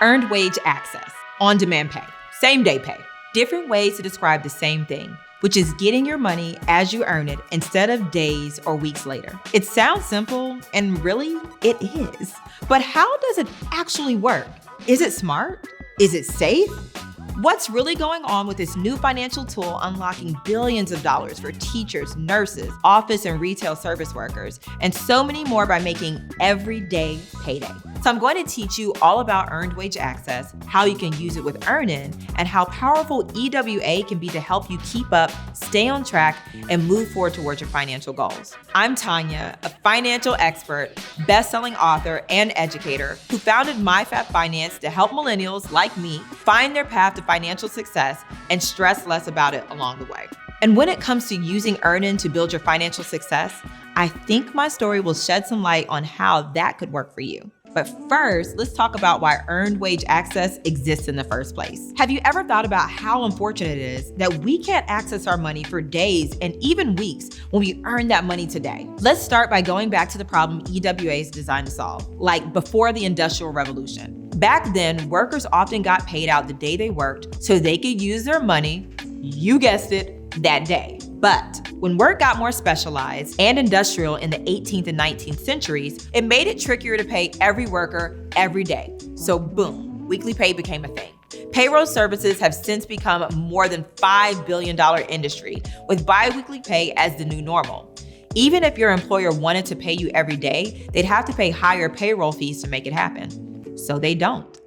Earned wage access, on-demand pay, same-day pay. Different ways to describe the same thing, which is getting your money as you earn it instead of days or weeks later. It sounds simple, and really, it is. But how does it actually work? Is it smart? Is it safe? What's really going on with this new financial tool unlocking billions of dollars for teachers, nurses, office and retail service workers, and so many more by making every day payday? So I'm going to teach you all about earned wage access, how you can use it with EarnIn, and how powerful EWA can be to help you keep up, stay on track, and move forward towards your financial goals. I'm Tonya, a financial expert, best-selling author, and educator who founded MyFab Finance to help millennials like me find their path to financial success and stress less about it along the way. And when it comes to using EarnIn to build your financial success, I think my story will shed some light on how that could work for you. But first, let's talk about why earned wage access exists in the first place. Have you ever thought about how unfortunate it is that we can't access our money for days and even weeks when we earn that money today? Let's start by going back to the problem EWA is designed to solve, like before the Industrial Revolution. Back then, workers often got paid out the day they worked so they could use their money, you guessed it, that day. But when work got more specialized and industrial in the 18th and 19th centuries, it made it trickier to pay every worker every day. So boom, weekly pay became a thing. Payroll services have since become a more than $5 billion industry, with biweekly pay as the new normal. Even if your employer wanted to pay you every day, they'd have to pay higher payroll fees to make it happen. So they don't.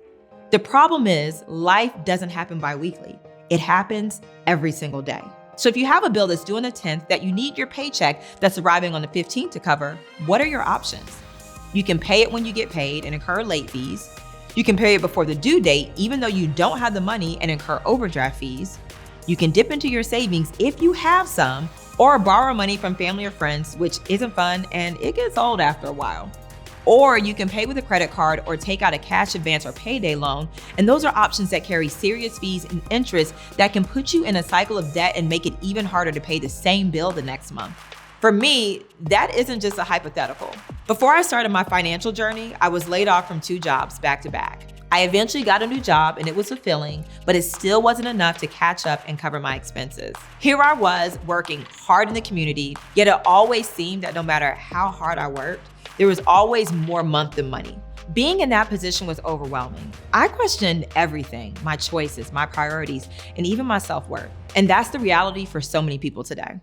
The problem is, life doesn't happen biweekly. It happens every single day. So if you have a bill that's due on the 10th that you need your paycheck that's arriving on the 15th to cover, what are your options? You can pay it when you get paid and incur late fees. You can pay it before the due date, even though you don't have the money, and incur overdraft fees. You can dip into your savings if you have some, or borrow money from family or friends, which isn't fun and it gets old after a while. Or you can pay with a credit card or take out a cash advance or payday loan. And those are options that carry serious fees and interest that can put you in a cycle of debt and make it even harder to pay the same bill the next month. For me, that isn't just a hypothetical. Before I started my financial journey, I was laid off from 2 jobs back to back. I eventually got a new job and it was fulfilling, but it still wasn't enough to catch up and cover my expenses. Here I was working hard in the community, yet it always seemed that no matter how hard I worked, there was always more month than money. Being in that position was overwhelming. I questioned everything, my choices, my priorities, and even my self-worth. And that's the reality for so many people today.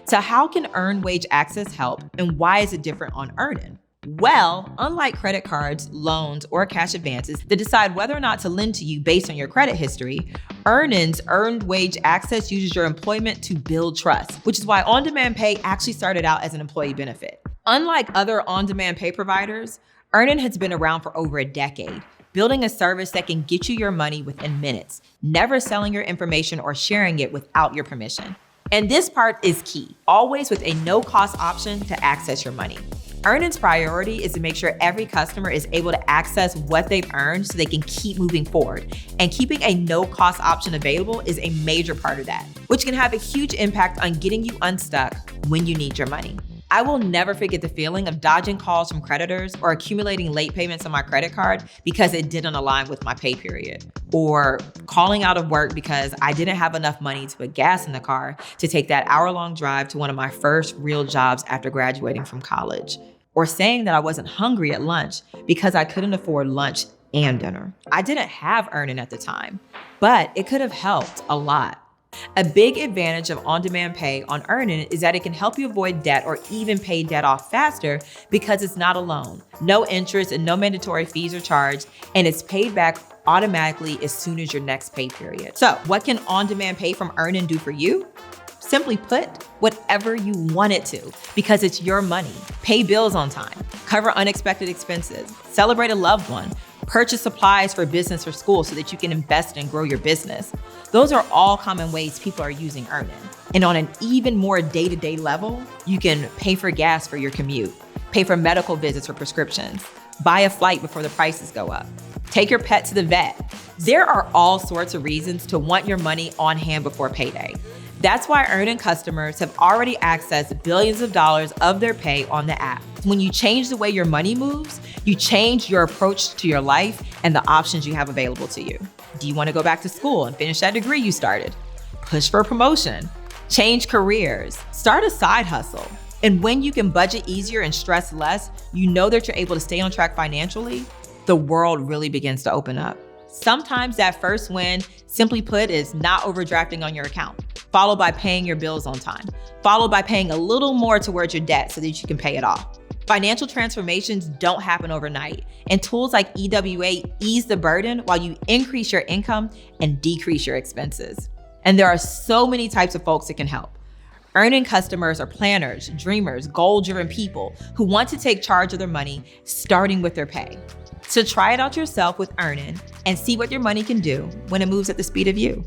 So how can earned wage access help, and why is it different on EarnIn? Well, unlike credit cards, loans, or cash advances that decide whether or not to lend to you based on your credit history, EarnIn's earned wage access uses your employment to build trust, which is why on-demand pay actually started out as an employee benefit. Unlike other on-demand pay providers, EarnIn has been around for over a decade, building a service that can get you your money within minutes, never selling your information or sharing it without your permission. And this part is key, always with a no-cost option to access your money. EarnIn's priority is to make sure every customer is able to access what they've earned so they can keep moving forward. And keeping a no-cost option available is a major part of that, which can have a huge impact on getting you unstuck when you need your money. I will never forget the feeling of dodging calls from creditors or accumulating late payments on my credit card because it didn't align with my pay period, or calling out of work because I didn't have enough money to put gas in the car to take that hour-long drive to one of my first real jobs after graduating from college, or saying that I wasn't hungry at lunch because I couldn't afford lunch and dinner. I didn't have EarnIn at the time, but it could have helped a lot. A big advantage of on-demand pay on EarnIn is that it can help you avoid debt or even pay debt off faster because it's not a loan. No interest and no mandatory fees are charged, and it's paid back automatically as soon as your next pay period. So what can on-demand pay from EarnIn do for you? Simply put, whatever you want it to, because it's your money. Pay bills on time, cover unexpected expenses, celebrate a loved one, purchase supplies for business or school so that you can invest and grow your business. Those are all common ways people are using EarnIn. And on an even more day-to-day level, you can pay for gas for your commute, pay for medical visits or prescriptions, buy a flight before the prices go up, take your pet to the vet. There are all sorts of reasons to want your money on hand before payday. That's why EarnIn customers have already accessed billions of dollars of their pay on the app. When you change the way your money moves, You change your approach to your life and the options you have available to you. Do you want to go back to school and finish that degree you started? Push for a promotion, change careers, start a side hustle. And when you can budget easier and stress less, you know that you're able to stay on track financially, the world really begins to open up. Sometimes that first win, simply put, is not overdrafting on your account, followed by paying your bills on time, followed by paying a little more towards your debt so that you can pay it off. Financial transformations don't happen overnight, and tools like EWA ease the burden while you increase your income and decrease your expenses. And there are so many types of folks that can help. EarnIn customers are planners, dreamers, goal-driven people who want to take charge of their money, starting with their pay. So try it out yourself with EarnIn and see what your money can do when it moves at the speed of you.